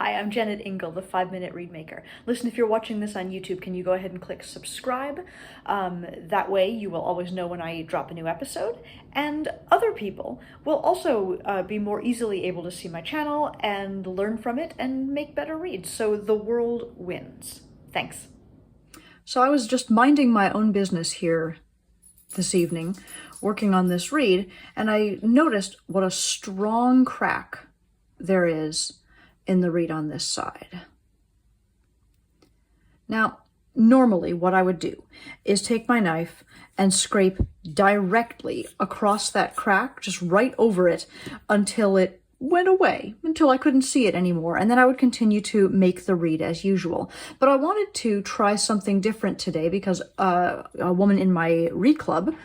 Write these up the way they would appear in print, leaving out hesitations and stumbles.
Hi, I'm Jennet Ingle, the 5-Minute Reedmaker. Listen, if you're watching this on YouTube, can you go ahead and click subscribe? That way you will always know when I drop a new episode, and other people will also be more easily able to see my channel and learn from it and make better reads, so the world wins. Thanks. So I was just minding my own business here this evening, working on this read, and I noticed what a strong crack there is in the reed on this side. Now, normally what I would do is take my knife and scrape directly across that crack, just right over it, until it went away, until I couldn't see it anymore, and then I would continue to make the reed as usual. But I wanted to try something different today because a woman in my reed club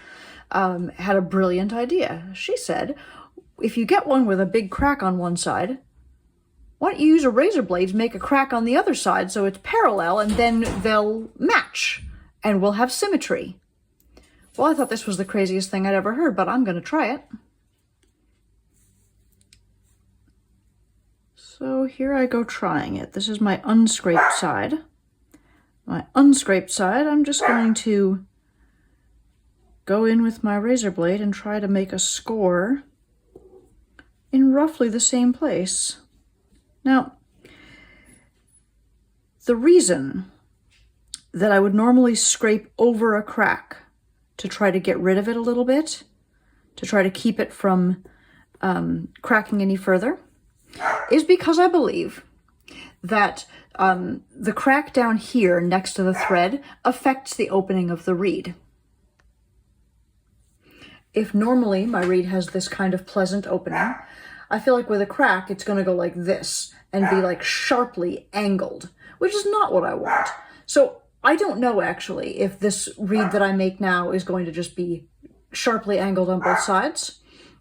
had a brilliant idea. She said, if you get one with a big crack on one side, why don't you use a razor blade to make a crack on the other side so it's parallel, and then they'll match and we'll have symmetry. Well, I thought this was the craziest thing I'd ever heard, but I'm going to try it. So here I go trying it. This is my unscraped side. My unscraped side, I'm just going to go in with my razor blade and try to make a score in roughly the same place. Now, the reason that I would normally scrape over a crack to try to get rid of it a little bit, to try to keep it from cracking any further, is because I believe that the crack down here next to the thread affects the opening of the reed. If normally my reed has this kind of pleasant opening, I feel like with a crack, it's going to go like this and be like sharply angled, which is not what I want. So I don't know actually if this reed that I make now is going to just be sharply angled on both sides,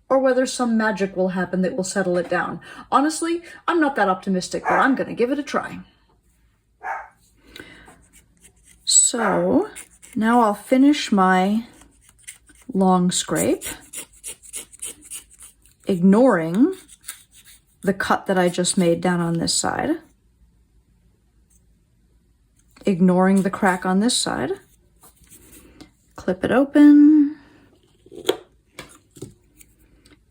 or whether some magic will happen that will settle it down. Honestly, I'm not that optimistic, but I'm going to give it a try. So now I'll finish my long scrape, ignoring the cut that I just made down on this side, ignoring the crack on this side, clip it open,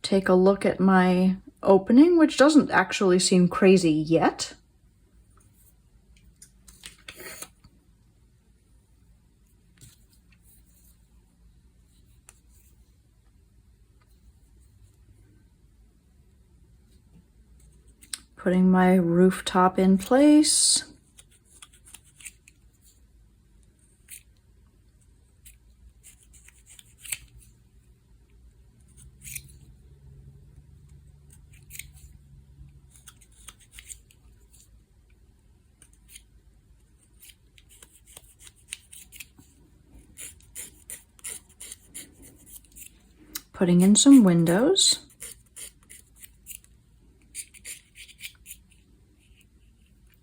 take a look at my opening, which doesn't actually seem crazy yet. Putting my rooftop in place. Putting in some windows.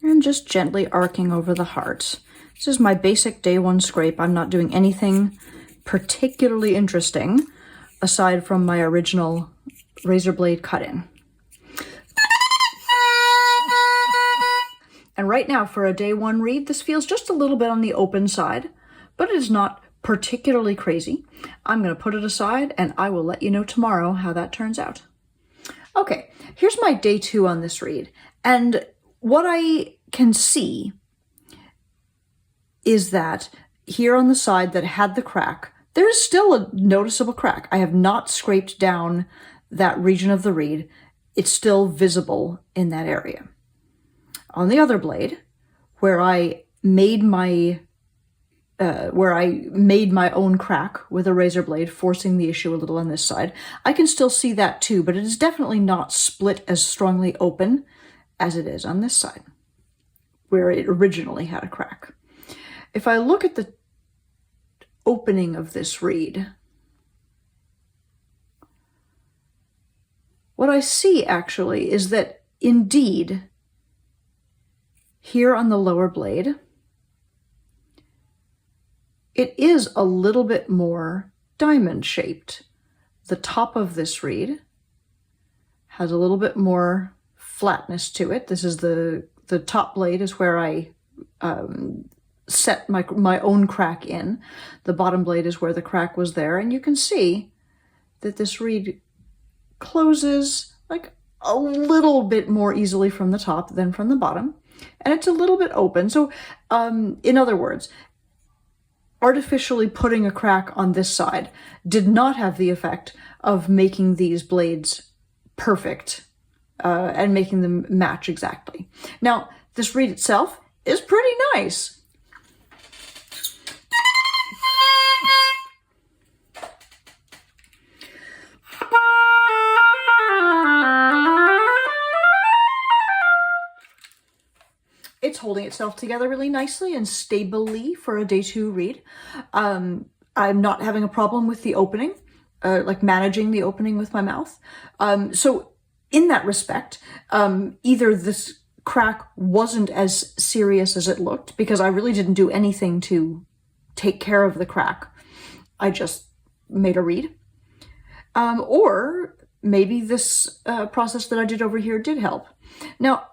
And just gently arcing over the heart. This is my basic day one scrape. I'm not doing anything particularly interesting aside from my original razor blade cut-in. And right now for a day one read, this feels just a little bit on the open side, but it is not particularly crazy. I'm going to put it aside and I will let you know tomorrow how that turns out. Okay, here's my day two on this read. And what I can see is that here on the side that had the crack, there is still a noticeable crack. I have not scraped down that region of the reed. It's still visible in that area. On the other blade, where I made my own crack with a razor blade, forcing the issue a little on this side, I can still see that too, but it is definitely not split as strongly open as it is on this side, where it originally had a crack. If I look at the opening of this reed, what I see actually is that indeed, here on the lower blade, it is a little bit more diamond-shaped. The top of this reed has a little bit more flatness to it. This is the top blade is where I set my own crack in. The bottom blade is where the crack was there, and you can see that this reed closes like a little bit more easily from the top than from the bottom, and it's a little bit open. So in other words, artificially putting a crack on this side did not have the effect of making these blades perfect and making them match exactly. Now, this reed itself is pretty nice. It's holding itself together really nicely and stably for a day 2 reed. I'm not having a problem with the opening, like managing the opening with my mouth. So in that respect, either this crack wasn't as serious as it looked, because I really didn't do anything to take care of the crack. I just made a reed. Or maybe this process that I did over here did help. Now,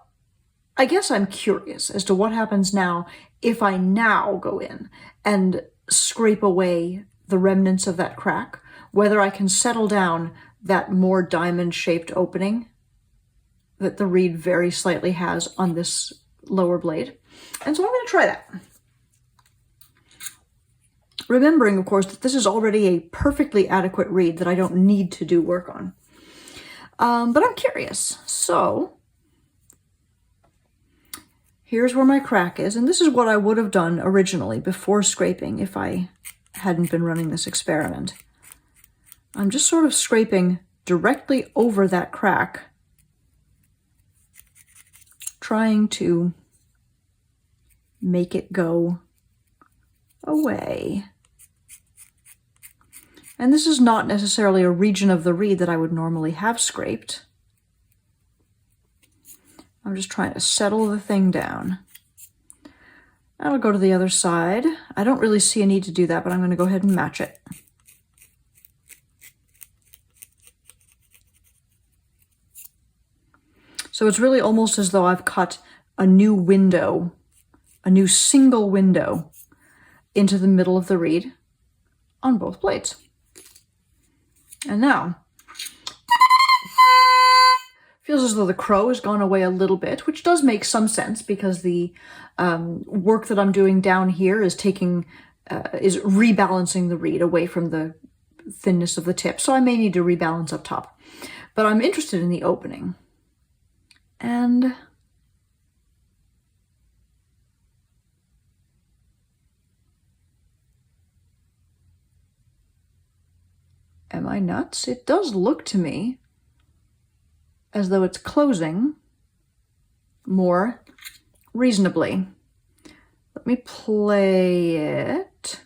I guess I'm curious as to what happens now if I now go in and scrape away the remnants of that crack, whether I can settle down that more diamond-shaped opening that the reed very slightly has on this lower blade. And so I'm going to try that. Remembering, of course, that this is already a perfectly adequate reed that I don't need to do work on. But I'm curious. So here's where my crack is, and this is what I would have done originally before scraping if I hadn't been running this experiment. I'm just sort of scraping directly over that crack, trying to make it go away. And this is not necessarily a region of the reed that I would normally have scraped. I'm just trying to settle the thing down. I'll go to the other side. I don't really see a need to do that, but I'm going to go ahead and match it. So it's really almost as though I've cut a new window, a new single window into the middle of the reed on both blades. And now, feels as though the crow has gone away a little bit, which does make some sense because the work that I'm doing down here is is rebalancing the reed away from the thinness of the tip. So I may need to rebalance up top, but I'm interested in the opening. And am I nuts? It does look to me as though it's closing more reasonably. Let me play it.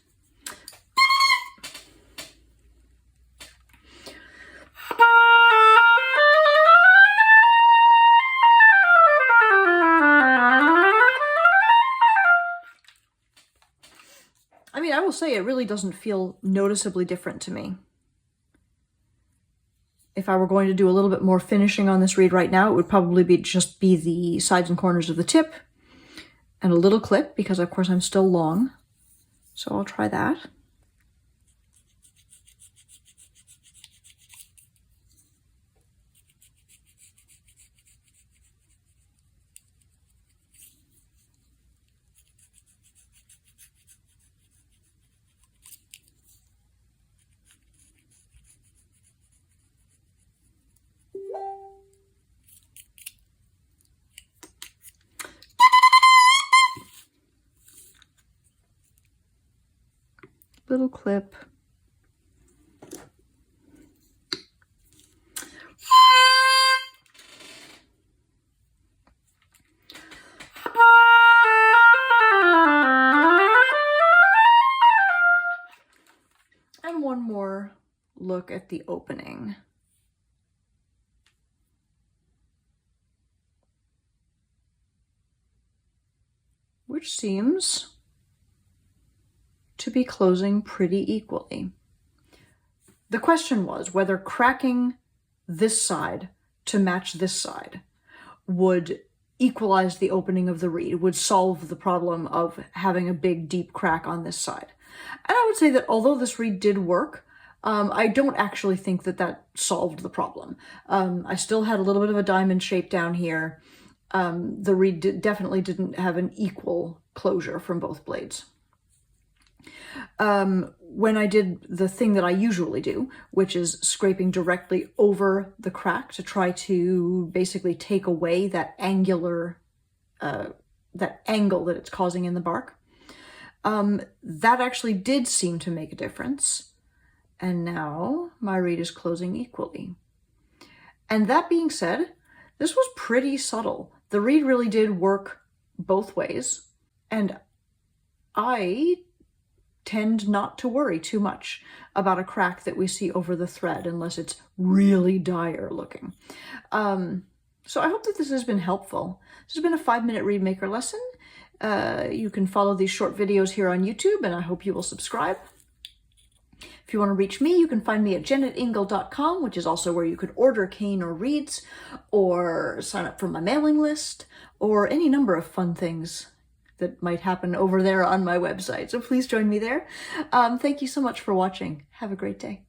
I mean, I will say it really doesn't feel noticeably different to me. If I were going to do a little bit more finishing on this reed right now, it would probably just be the sides and corners of the tip and a little clip, because of course I'm still long. So I'll try that. Little clip. And one more look at the opening. Which seems to be closing pretty equally. The question was whether cracking this side to match this side would equalize the opening of the reed, would solve the problem of having a big deep crack on this side. And I would say that although this reed did work, I don't actually think that that solved the problem. I still had a little bit of a diamond shape down here. The reed definitely didn't have an equal closure from both blades. When I did the thing that I usually do, which is scraping directly over the crack to try to basically take away that angular, that angle that it's causing in the bark, that actually did seem to make a difference. And now my reed is closing equally. And that being said, this was pretty subtle. The reed really did work both ways, and I tend not to worry too much about a crack that we see over the thread unless it's really dire looking. So I hope that this has been helpful. This has been a 5-minute Reedmaker lesson. You can follow these short videos here on YouTube, and I hope you will subscribe. If you want to reach me, you can find me at jennetingle.com, which is also where you could order cane or reeds, or sign up for my mailing list, or any number of fun things that might happen over there on my website. So please join me there. Thank you so much for watching. Have a great day.